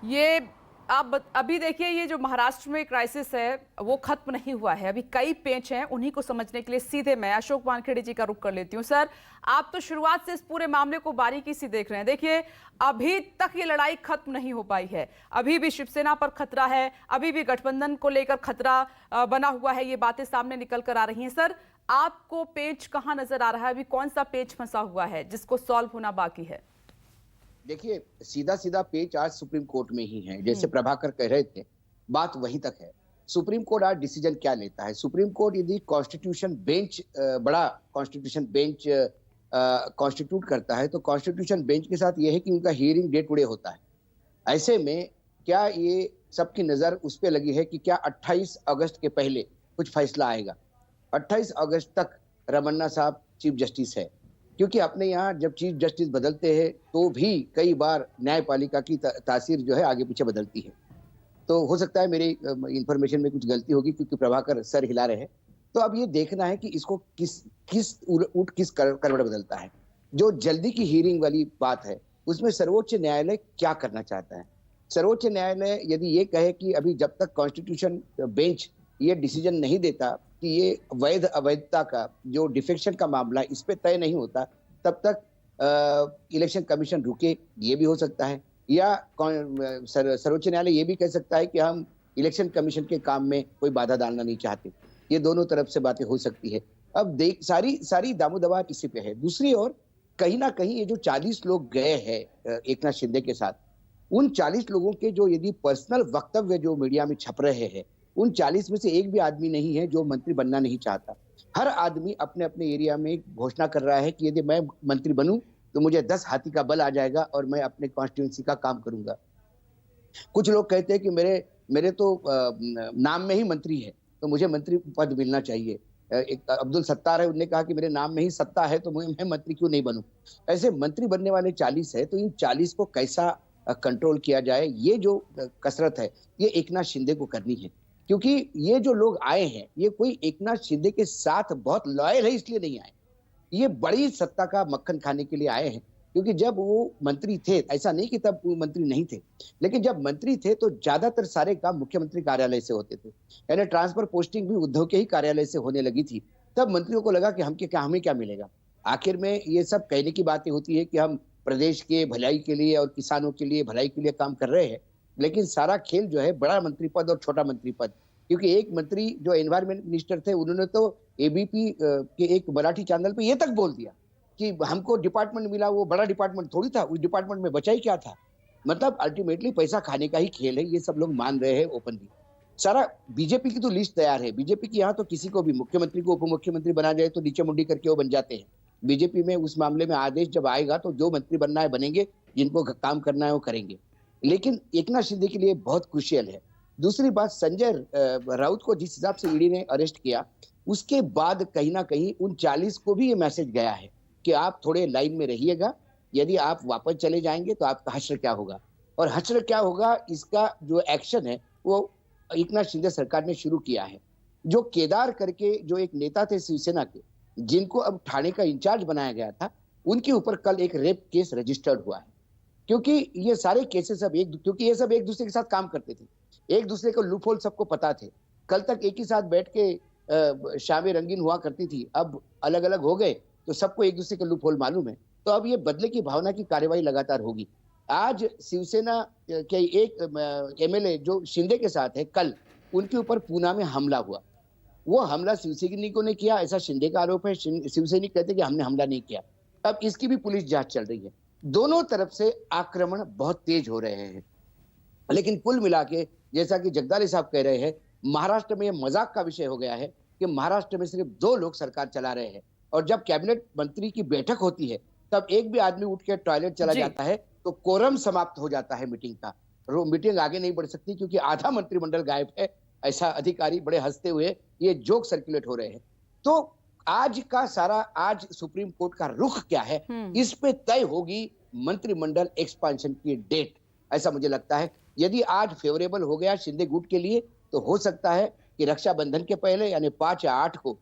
ये अभी देखिए, ये जो महाराष्ट्र में क्राइसिस है वो खत्म नहीं हुआ है। अभी कई पेंच हैं, उन्हीं को समझने के लिए सीधे मैं अशोक वानखेड़े जी का रुख कर लेती हूँ। सर, आप तो शुरुआत से इस पूरे मामले को बारीकी से देख रहे हैं। देखिए, अभी तक ये लड़ाई खत्म नहीं हो पाई है। अभी भी शिवसेना पर खतरा है, अभी भी गठबंधन को लेकर खतरा बना हुआ है। ये बातें सामने निकल कर आ रही हैं। सर, आपको पेंच कहाँ नजर आ रहा है? अभी कौन सा पेंच फंसा हुआ है जिसको सॉल्व होना बाकी है? देखिए, सीधा सीधा पेच आज सुप्रीम कोर्ट में ही है। जैसे प्रभाकर कह रहे थे, बात वहीं तक है। सुप्रीम कोर्ट आज डिसीजन क्या लेता है? सुप्रीम कोर्ट यदि कॉन्स्टिट्यूशन बेंच बड़ा कॉन्स्टिट्यूशन बेंच कॉन्स्टिट्यूट करता है, तो कॉन्स्टिट्यूशन बेंच के साथ यह है कि उनका हियरिंग डे टुडे होता है। ऐसे में क्या ये सबकी नजर उस पे लगी है कि क्या 28 अगस्त के पहले कुछ फैसला आएगा? 28 अगस्त तक रमन्ना साहब चीफ जस्टिस है, क्योंकि अपने यहाँ जब चीफ जस्टिस बदलते हैं तो भी कई बार न्यायपालिका की तासीर जो है आगे पीछे बदलती है। तो हो सकता है मेरी इंफॉर्मेशन में कुछ गलती होगी, क्योंकि प्रभाकर सर हिला रहे हैं। तो अब ये देखना है कि इसको किस करवट बदलता है। जो जल्दी की हियरिंग वाली बात है, उसमें सर्वोच्च न्यायालय क्या करना चाहता है? सर्वोच्च न्यायालय यदि ये कहे कि अभी जब तक कॉन्स्टिट्यूशन बेंच ये डिसीजन नहीं देता कि ये वैध अवैधता का जो डिफेक्शन का मामला है, इस पे तय नहीं होता, तब तक इलेक्शन कमीशन रुके, ये भी हो सकता है। या सर्वोच्च न्यायालय ये भी कह सकता है कि हम इलेक्शन कमीशन के काम में कोई बाधा डालना नहीं चाहते। ये दोनों तरफ से बातें हो सकती है। अब देख, सारी सारी दामोदवा इसी पे है। दूसरी ओर कहीं ना कहीं ये जो 40 लोग गए हैं एकनाथ शिंदे के साथ, उन 40 लोगों के जो यदि पर्सनल वक्तव्य जो मीडिया में छप रहे हैं, उन 40 में से एक भी आदमी नहीं है जो मंत्री बनना नहीं चाहता। हर आदमी अपने अपने एरिया में घोषणा कर रहा है कि यदि मैं मंत्री बनूं तो मुझे 10 हाथी का बल आ जाएगा और मैं अपने कॉन्स्टिट्यूंसी का काम करूंगा। कुछ लोग कहते हैं कि मेरे मेरे तो नाम में ही मंत्री है, तो मुझे मंत्री पद मिलना चाहिए। एक अब्दुल सत्तार है, उन्होंने कहा कि मेरे नाम में ही सत्ता है, तो मैं मंत्री क्यों नहीं बनूं? ऐसे मंत्री बनने वाले 40 है, तो इन 40 को कैसा कंट्रोल किया जाए, ये जो कसरत है, ये एकनाथ शिंदे को करनी है। क्योंकि ये जो लोग आए हैं, ये कोई एकनाथ शिंदे के साथ बहुत लॉयल है इसलिए नहीं आए। ये बड़ी सत्ता का मक्खन खाने के लिए आए हैं। क्योंकि जब वो मंत्री थे, ऐसा नहीं कि तब वो मंत्री नहीं थे, लेकिन जब मंत्री थे तो ज्यादातर सारे काम मुख्यमंत्री कार्यालय से होते थे। यानी ट्रांसफर पोस्टिंग भी उद्धव के ही कार्यालय से होने लगी थी। तब मंत्रियों को लगा कि हमें क्या मिलेगा। आखिर में ये सब कहने की बातें होती है कि हम प्रदेश के भलाई के लिए और किसानों के लिए भलाई के लिए काम कर रहे हैं, लेकिन सारा खेल जो है बड़ा मंत्री पद और छोटा मंत्री पद। क्योंकि एक मंत्री जो एनवायरमेंट मिनिस्टर थे, उन्होंने तो एबीपी के एक मराठी चैनल पे ये तक बोल दिया कि हमको डिपार्टमेंट मिला, वो बड़ा डिपार्टमेंट थोड़ी था, उस डिपार्टमेंट में बचा ही क्या था। मतलब अल्टीमेटली पैसा खाने का ही खेल है, ये सब लोग मान रहे हैं ओपनली। सारा बीजेपी की तो लिस्ट तैयार है। बीजेपी की यहाँ तो किसी को भी मुख्यमंत्री को उप मुख्यमंत्री बना जाए तो नीचे मुंडी करके वो बन जाते हैं। बीजेपी में उस मामले में आदेश जब आएगा तो जो मंत्री बनना है बनेंगे, जिनको काम करना है वो करेंगे। लेकिन एकनाथ शिंदे के लिए बहुत क्रुशियल है। दूसरी बात, संजय राउत को जिस हिसाब से ईडी ने अरेस्ट किया, उसके बाद कहीं ना कहीं उन 40 को भी ये मैसेज गया है कि आप थोड़े लाइन में रहिएगा, यदि आप वापस चले जाएंगे तो आपका हश्र क्या होगा। और हश्र क्या होगा, इसका जो एक्शन है वो एकनाथ शिंदे सरकार ने शुरू किया है। जो केदार करके जो एक नेता थे शिवसेना के, जिनको अब ठाणे का इंचार्ज बनाया गया था, उनके ऊपर कल एक रेप केस रजिस्टर्ड हुआ है। क्योंकि ये सारे केसेस अब क्योंकि ये सब एक दूसरे के साथ काम करते थे, एक दूसरे को लूप होल सबको पता थे। कल तक एक ही साथ बैठ के शामें रंगीन हुआ करती थी, अब अलग अलग हो गए तो सबको एक दूसरे के लूप होल मालूम है। तो अब ये बदले की भावना की कार्रवाई लगातार होगी। आज शिवसेना के एक एमएलए जो शिंदे के साथ है, कल उनके ऊपर पूना में हमला हुआ। वो हमला शिवसैनिकों ने किया, ऐसा शिंदे का आरोप है। शिवसैनिक कहते कि हमने हमला नहीं किया। अब इसकी भी पुलिस जांच चल रही है। दोनों तरफ से आक्रमण बहुत तेज हो रहे हैं। लेकिन कुल मिला के, जैसा कि जगदाले साहब कह रहे हैं, महाराष्ट्र में मजाक का विषय हो गया है कि महाराष्ट्र में सिर्फ 2 लोग सरकार चला रहे हैं। और जब कैबिनेट मंत्री की बैठक होती है, तब एक भी आदमी उठ के टॉयलेट चला जाता है तो कोरम समाप्त हो जाता है मीटिंग का। मीटिंग आगे नहीं बढ़ सकती क्योंकि आधा मंत्रिमंडल गायब है। ऐसा अधिकारी बड़े हंसते हुए ये जोक सर्कुलेट हो रहे हैं। तो आज सुप्रीम कोर्ट का रुख क्या है, इस पे तय होगी मंत्रिमंडल एक्सपांशन की डेट, ऐसा मुझे लगता है। यदि आज फेवरेबल हो गया शिंदे गुट के लिए, तो हो सकता है कि रक्षाबंधन के पहले यानी 5 या 8 को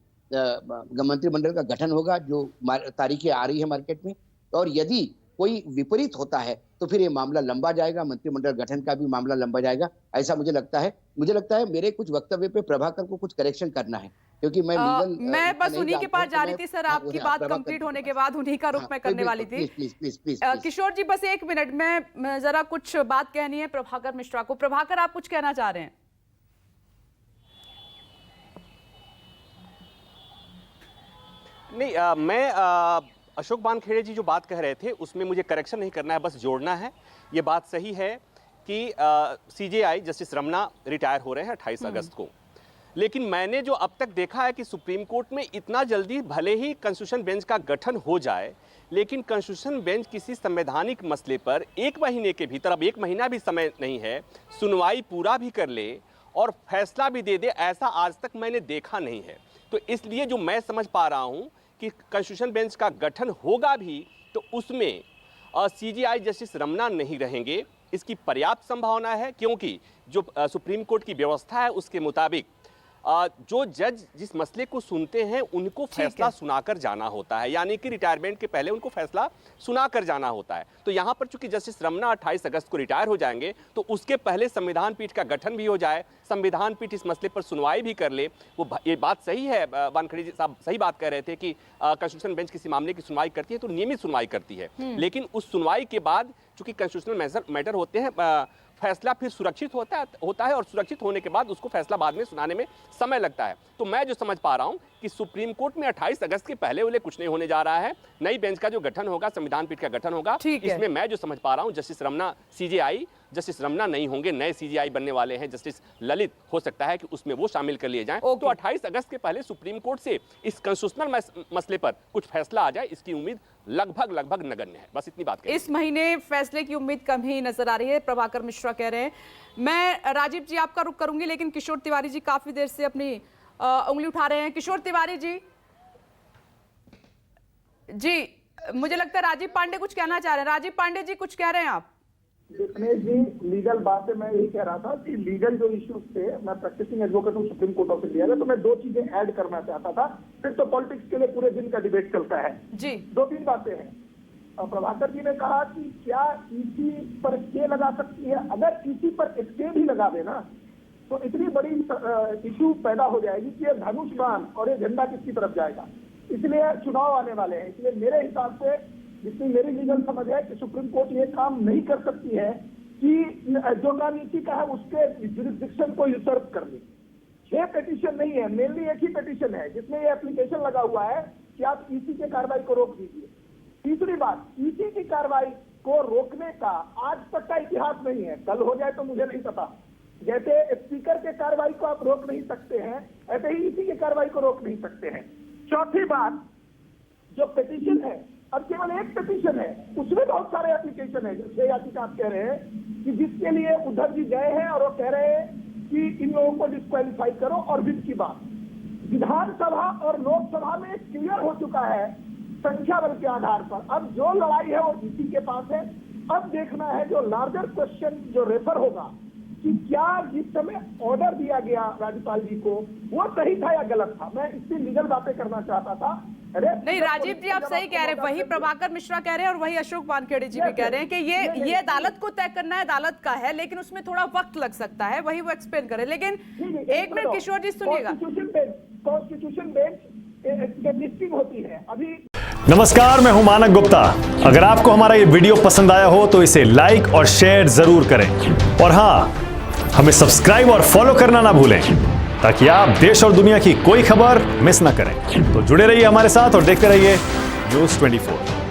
मंत्रिमंडल का गठन होगा, जो तारीखें आ रही है मार्केट में। और यदि कोई विपरीत होता है तो फिर ये मामला लंबा जाएगा, मंत्रिमंडल गठन का भी मामला लंबा जाएगा, ऐसा मुझे लगता है। मेरे कुछ वक्तव्य पे प्रभाकर को कुछ करेक्शन करना है, क्योंकि मैं मैं बस उन्हीं के पास जा रही थी सर, आपकी बात कंप्लीट होने के बाद उन्हीं का रुख मैं करने वाली थी। प्लीज किशोर जी बस 1 मिनट में जरा कुछ बात कहनी है प्रभाकर मिश्रा को। प्रभाकर, आप कुछ कहना चाह रहे हैं? नहीं, मैं अशोक वानखेड़े जी जो बात कह रहे थे उसमें मुझे करेक्शन नहीं करना है, बस जोड़ना है। ये बात सही है कि सीजेआई जस्टिस रमना रिटायर हो रहे हैं 28 अगस्त को, लेकिन मैंने जो अब तक देखा है कि सुप्रीम कोर्ट में इतना जल्दी भले ही कॉन्स्टिट्यूशन बेंच का गठन हो जाए, लेकिन कॉन्स्टिट्यूशन बेंच किसी संवैधानिक मसले पर 1 महीने के भीतर, अब 1 महीना भी समय नहीं है, सुनवाई पूरा भी कर ले और फैसला भी दे दे, ऐसा आज तक मैंने देखा नहीं है। तो इसलिए जो मैं समझ पा रहा हूँ कि कॉन्स्टिट्यूशन बेंच का गठन होगा भी तो उसमें सीजेआई जस्टिस रमना नहीं रहेंगे, इसकी पर्याप्त संभावना है, क्योंकि जो सुप्रीम कोर्ट की व्यवस्था है उसके मुताबिक जो जज जिस मसले को सुनते हैं उनको फैसला सुनाकर जाना होता है, यानी कि रिटायरमेंट के पहले उनको फैसला सुनाकर जाना होता है। तो यहाँ पर चूंकि जस्टिस रमना 28 अगस्त को रिटायर हो जाएंगे तो उसके पहले संविधान पीठ का गठन भी हो जाए, संविधान पीठ इस मसले पर सुनवाई भी कर ले। ये बात सही है, वानखेड़े जी साहब सही बात कह रहे थे कि कॉन्स्टिट्यूशन बेंच किसी मामले की सुनवाई करती है तो नियमित सुनवाई करती है, लेकिन उस सुनवाई के बाद चूंकि कॉन्स्टिट्यूशनल मैटर होते हैं, फैसला फिर सुरक्षित होता है और सुरक्षित होने के बाद उसको फैसला बाद में सुनाने में समय लगता है। तो मैं जो समझ पा रहा हूं कि सुप्रीम कोर्ट में 28 अगस्त के पहले वाले कुछ नहीं होने जा रहा है। नई बेंच का जो गठन होगा, संविधान पीठ का गठन होगा, इसमें मैं जो समझ पा रहा हूं justice Ramana CJI justice Ramana नहीं होंगे, नए सीजेआई बनने वाले हैं जस्टिस ललित, हो सकता है कि उसमें वो शामिल कर लिए जाएं। तो 28 अगस्त के पहले सुप्रीम कोर्ट से इस कॉन्स्टिट्यूशनल मसले पर कुछ फैसला आ जाए, इसकी उम्मीद लगभग नगण्य है। बस इतनी बात। इस महीने फैसले की उम्मीद कम ही नजर आ रही है, प्रभाकर मिश्रा कह रहे हैं। मैं राजीव जी आपका रुख करूंगी, लेकिन किशोर तिवारी जी काफी देर से अपनी उंगली उठा रहे हैं। किशोर तिवारी जी मुझे लगता है राजीव पांडे कुछ कहना चाह रहे हैं। राजीव पांडे जी कुछ कह रहे हैं आप? दिनेश जी, लीगल बात है, मैं यही कह रहा था कि लीगल जो इश्यूज थे, मैं प्रैक्टिसिंग एडवोकेट हूँ सुप्रीम कोर्ट ऑफ इंडिया में, तो मैं 2 चीजें ऐड करना चाहता था। फिर तो पॉलिटिक्स के लिए पूरे दिन का डिबेट चलता है जी। 2-3 बातें हैं। प्रभाकर जी ने कहा कि क्या ईसी पर स्टे लगा सकती है। अगर ईसी पर स्टे भी लगा देना तो इतनी बड़ी इश्यू पैदा हो जाएगी कि ये धनुष बाण और ये झंडा किसकी तरफ जाएगा। इसलिए चुनाव आने वाले हैं, इसलिए मेरे हिसाब से, जिसमें मेरी लीगल समझ है कि सुप्रीम कोर्ट ये काम नहीं कर सकती है कि जो नीति का है उसके जुरिस्डिक्शन को यूसर्प कर ले। 6 पिटीशन नहीं है, मेनली एक ही पिटीशन है जिसमें ये एप्लीकेशन लगा हुआ है कि आप ईसी के कार्रवाई को रोक दीजिए। तीसरी बात, ईसी की कार्रवाई को रोकने का आज तक का इतिहास नहीं है, कल हो जाए तो मुझे नहीं पता। जैसे स्पीकर के कार्रवाई को आप रोक नहीं सकते हैं, ऐसे ही ईसी की कार्रवाई को रोक नहीं सकते हैं। चौथी बात, जो पिटीशन है, अब केवल एक पिटीशन है, उसमें बहुत सारे एप्लीकेशन है। जैसे याचिका आप कह रहे हैं कि जिसके लिए उद्धव जी गए हैं और वो कह रहे हैं कि इन लोगों को डिस्क्वालीफाई करो, और विद की बात विधानसभा और लोकसभा में क्लियर हो चुका है संख्या बल के आधार पर। अब जो लड़ाई है वो ईसी के पास है। अब देखना है जो लार्जर क्वेश्चन जो रेफर होगा कि क्या जिस समय ऑर्डर दिया गया राज्यपाल जी को वो सही था या गलत था। मैं इससे लीगल बातें करना चाहता था। नहीं राजीव जी, आप सही कह रहे हैं, वही प्रभाकर मिश्रा कह रहे हैं और वही अशोक वानखेड़े जी भी कह रहे हैं कि ये अदालत को तय करना है, अदालत का है, लेकिन उसमें थोड़ा वक्त लग सकता है, वही वो एक्सप्लेन करे। लेकिन 1 मिनट किशोर जी सुनिएगा। कॉन्स्टिट्यूशन बेंच लिस्टिंग होती है अभी। नमस्कार, मैं हूं मानक गुप्ता। अगर आपको हमारा ये वीडियो पसंद आया हो तो इसे लाइक और शेयर जरूर करें, और हाँ, हमें सब्सक्राइब और फॉलो करना ना भूलें ताकि आप देश और दुनिया की कोई खबर मिस ना करें। तो जुड़े रहिए हमारे साथ और देखते रहिए न्यूज़ 24।